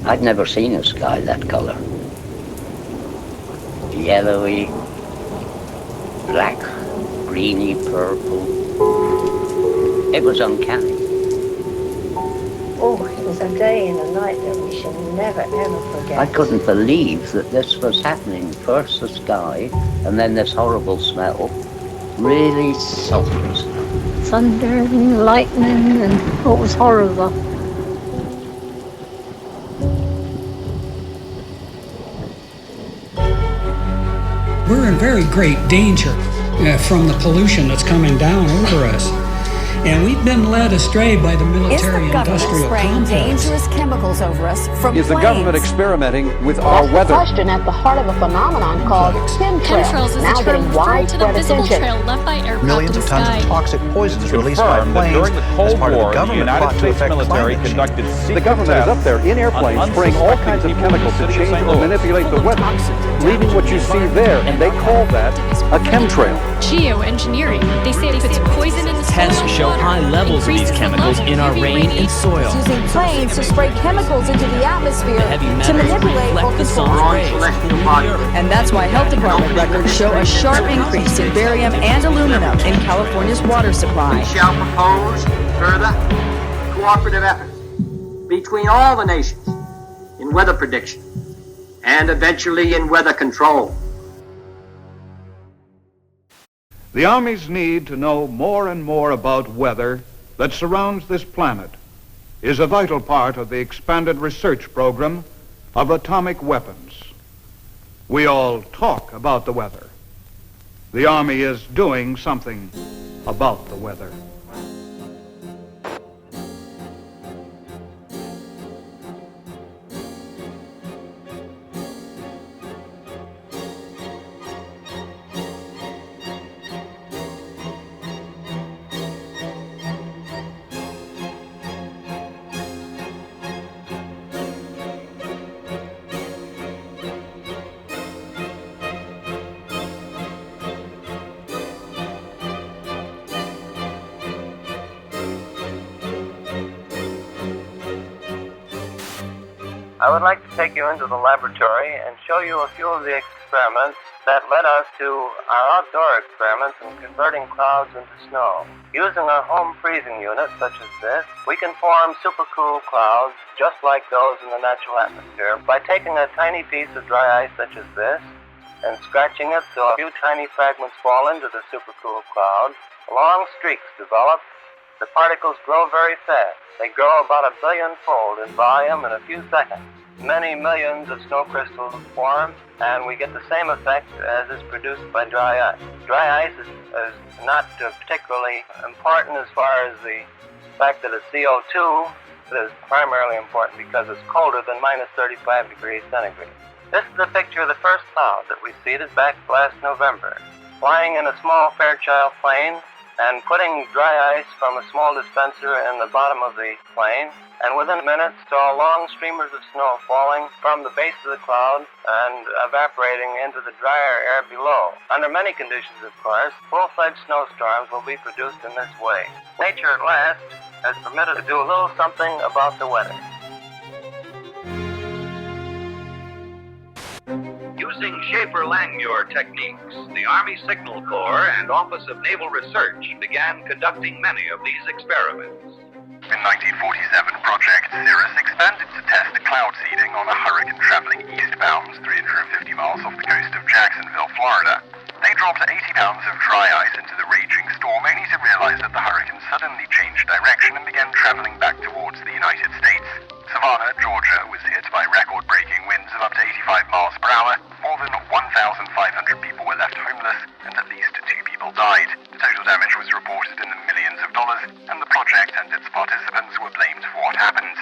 I'd never seen a sky that colour. Yellowy, black, greeny, purple. It was uncanny. Oh, it was a day and a night that we shall never, ever forget. I couldn't believe that this was happening. First the sky, and then this horrible smell. Really sulphur smell. Thunder and lightning, and it was horrible. We're in very great danger from the pollution that's coming down over us. And we've been led astray by the military-industrial complex. Dangerous chemicals over us from Is the government experimenting with our weather? That's the question at the heart of a phenomenon called chemtrail. Chemtrails is now a term getting referring to the widespread visible attention. trail left by aircraft Millions in of the tons sky. of toxic poisons released by our Confirmed that planes during the as Cold part of War, the the government United plot to States affect military climate change. conducted secret The government is up there in airplanes spraying all kinds of chemicals to change or manipulate the weather, leaving what you see there, and they call that a chemtrail. Geoengineering. They say it puts poison in the soil. Tests show high levels of these chemicals in our rain and soil. using planes to spray chemicals into the atmosphere to manipulate or control rain. And that's why health department records show a sharp increase in barium and aluminum in California's water supply. We shall propose further cooperative efforts between all the nations in weather prediction and eventually in weather control. The Army's need to know more and more about weather that surrounds this planet is a vital part of the expanded research program of atomic weapons. We all talk about the weather. The Army is doing something about the weather. I would like to take you into the laboratory and show you a few of the experiments that led us to our outdoor experiments in converting clouds into snow. Using a home freezing unit such as this, we can form supercool clouds just like those in the natural atmosphere by taking a tiny piece of dry ice such as this and scratching it so a few tiny fragments fall into the supercool cloud. Long streaks develop. The particles grow very fast. They grow about 1 billion-fold in volume in a few seconds. Many millions of snow crystals form, and we get the same effect as is produced by dry ice. Dry ice is not particularly important as far as the fact that it's CO2. It is primarily important because it's colder than minus 35 degrees centigrade. This is a picture of the first cloud that we seeded back last November. Flying in a small Fairchild plane and putting dry ice from a small dispenser in the bottom of the plane, and within minutes saw long streamers of snow falling from the base of the cloud and evaporating into the drier air below. Under many conditions, of course, full-fledged snowstorms will be produced in this way. Nature at last has permitted to do a little something about the weather. Using Schaefer-Langmuir techniques, the Army Signal Corps and Office of Naval Research began conducting many of these experiments. In 1947, Project Cirrus expanded to test cloud seeding on a hurricane traveling eastbound 350 miles off the coast of Jacksonville, Florida. They dropped 80 pounds of dry ice into the raging storm, only to realize that the hurricane suddenly changed direction and began traveling back towards the United States. Savannah, Georgia was hit by record-breaking winds of up to 85 miles per hour. More than 1,500 people were left homeless, and at least 2 people died. The total damage was reported in the millions of dollars, and the project and its participants were blamed for what happened.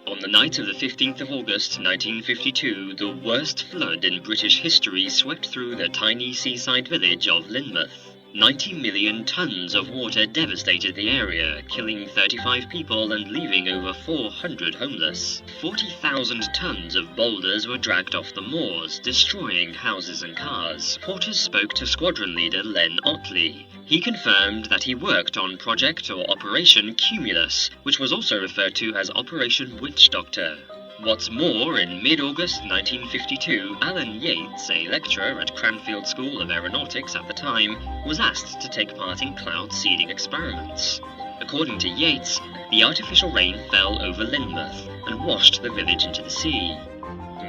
On the night of the 15th of August 1952, the worst flood in British history swept through the tiny seaside village of Lynmouth. 90 million tons of water devastated the area, killing 35 people and leaving over 400 homeless. 40,000 tons of boulders were dragged off the moors, destroying houses and cars. Porters spoke to squadron leader Len Otley. he confirmed that he worked on Project or Operation Cumulus, which was also referred to as Operation Witch Doctor. What's more, in mid-August 1952, Alan Yates, a lecturer at Cranfield School of Aeronautics at the time, was asked to take part in cloud seeding experiments. According to Yates, the artificial rain fell over Lynmouth and washed the village into the sea.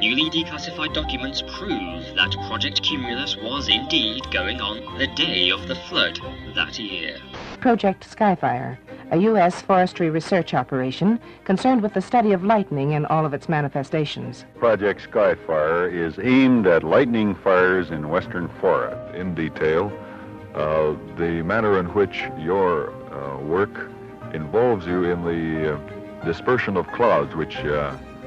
Newly declassified documents prove that Project Cumulus was indeed going on the day of the flood that year. Project Skyfire, a U.S. forestry research operation concerned with the study of lightning and all of its manifestations. Project Skyfire is aimed at lightning fires in western Florida. In detail, the manner in which your work involves you in the dispersion of clouds, which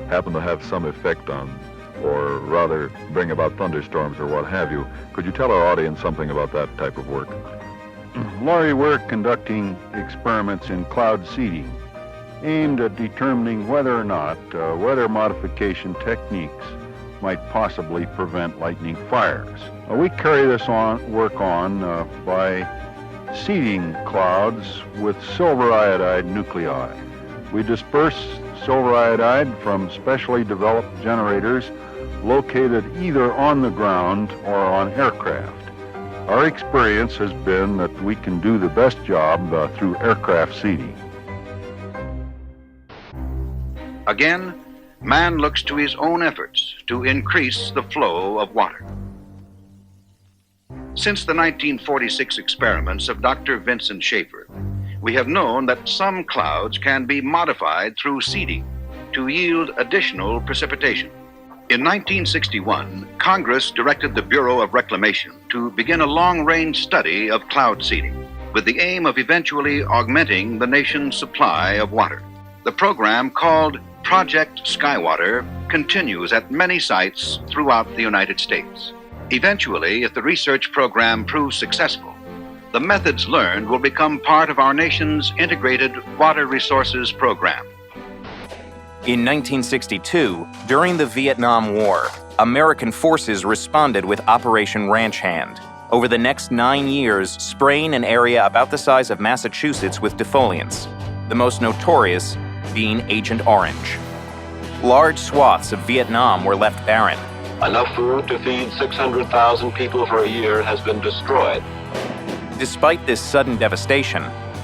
happen to have some effect on, or rather bring about thunderstorms or what have you. Could you tell our audience something about that type of work? Laurie, we're conducting experiments in cloud seeding aimed at determining whether or not weather modification techniques might possibly prevent lightning fires. We carry this work on by seeding clouds with silver iodide nuclei. We disperse silver iodide from specially developed generators located either on the ground or on aircraft. Our experience has been that we can do the best job through aircraft seeding. Again, man looks to his own efforts to increase the flow of water. Since the 1946 experiments of Dr. Vincent Schaefer, we have known that some clouds can be modified through seeding to yield additional precipitation. In 1961, Congress directed the Bureau of Reclamation to begin a long-range study of cloud seeding with the aim of eventually augmenting the nation's supply of water. The program, called Project Skywater, continues at many sites throughout the United States. Eventually, if the research program proves successful, the methods learned will become part of our nation's integrated water resources program. In 1962, during the Vietnam War, American forces responded with Operation Ranch Hand. Over the next 9 years, spraying an area about the size of Massachusetts with defoliants, the most notorious being Agent Orange. Large swaths of Vietnam were left barren. Enough food to feed 600,000 people for a year has been destroyed. Despite this sudden devastation,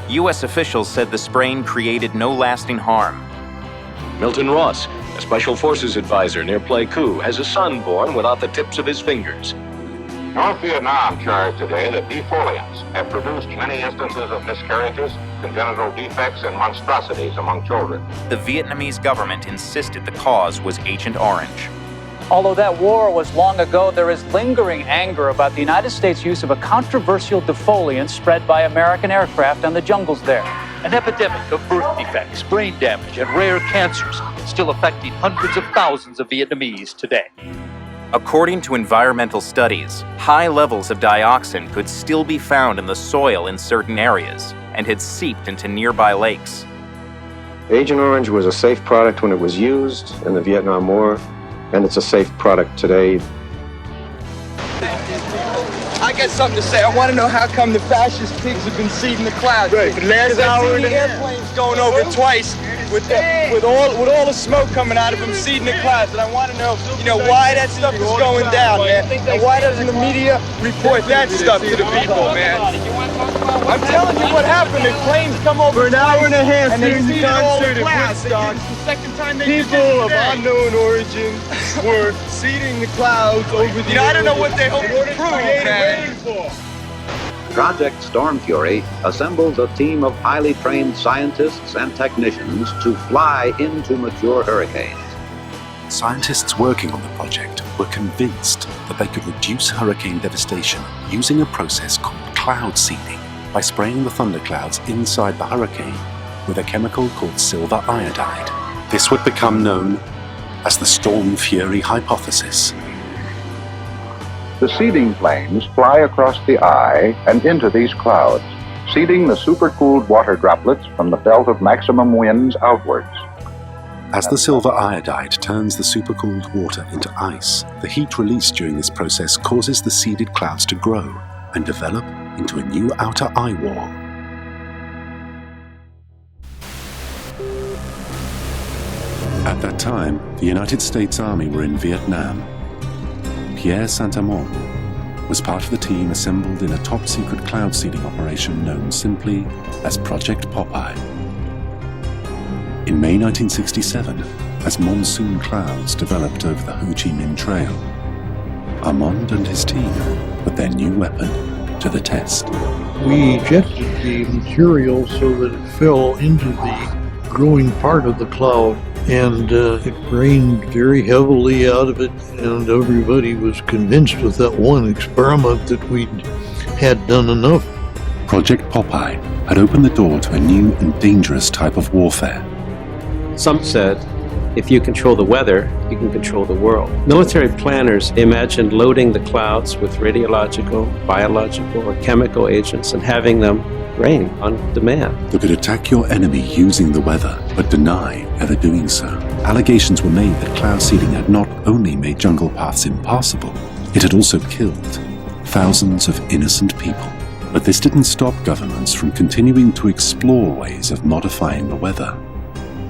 U.S. officials said the spraying created no lasting harm. Milton Ross, a Special Forces advisor near Pleiku, has a son born without the tips of his fingers. North Vietnam charged today that defoliants have produced many instances of miscarriages, congenital defects, and monstrosities among children. The Vietnamese government insisted the cause was Agent Orange. Although that war was long ago, there is lingering anger about the United States' use of a controversial defoliant spread by American aircraft on the jungles there. An epidemic of birth defects, brain damage, and rare cancers still affecting hundreds of thousands of Vietnamese today. According to environmental studies, high levels of dioxin could still be found in the soil in certain areas and had seeped into nearby lakes. Agent Orange was a safe product when it was used in the Vietnam War, and it's a safe product today. I got something to say. I want to know how come the fascist pigs have been seeding the clouds. Right. For the last hour and a half, airplanes going over twice with all the smoke coming out of them seeding the clouds. And I want to know, why that stuff is going down, man. And why doesn't the media report that stuff to the people, man? I'm telling you what happened. The planes come over for an hour and a half and they seeded all the clouds. The second time they people of unknown origin were seeding the clouds over the I don't know what they hope to prove, man. Project Storm Fury assembles a team of highly trained scientists and technicians to fly into mature hurricanes. Scientists working on the project were convinced that they could reduce hurricane devastation using a process called cloud seeding by spraying the thunderclouds inside the hurricane with a chemical called silver iodide. This would become known as the Storm Fury hypothesis. The seeding planes fly across the eye and into these clouds, seeding the supercooled water droplets from the belt of maximum winds outwards. As the silver iodide turns the supercooled water into ice, the heat released during this process causes the seeded clouds to grow and develop into a new outer eye wall. At that time, the United States Army were in Vietnam. Pierre Saint-Amand was part of the team assembled in a top-secret cloud seeding operation known simply as Project Popeye. In May 1967, as monsoon clouds developed over the Ho Chi Minh Trail, Armand and his team put their new weapon to the test. We ejected the material so that it fell into the growing part of the cloud, and it rained very heavily out of it, and everybody was convinced with that one experiment that we'd had done enough. Project Popeye had opened the door to a new and dangerous type of warfare. Some said, if you control the weather, you can control the world. Military planners imagined loading the clouds with radiological, biological, or chemical agents and having them rain on demand. They could attack your enemy using the weather, but deny ever doing so. Allegations were made that cloud seeding had not only made jungle paths impassable, it had also killed thousands of innocent people. But this didn't stop governments from continuing to explore ways of modifying the weather,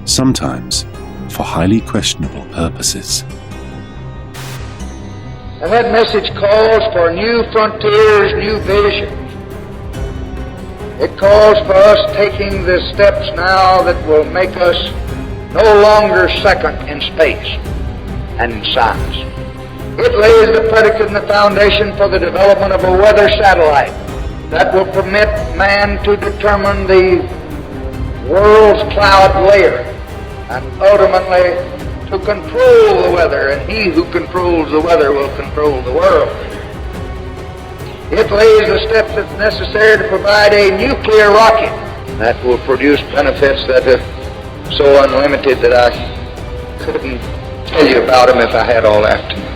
sometimes for highly questionable purposes. And that message calls for new frontiers, new visions. It calls for us taking the steps now that will make us no longer second in space and in science. It lays the predicate and the foundation for the development of a weather satellite that will permit man to determine the world's cloud layer and ultimately to control the weather, and he who controls the weather will control the world. It lays the steps that's necessary to provide a nuclear rocket that will produce benefits that are so unlimited that I couldn't tell you about them if I had all afternoon.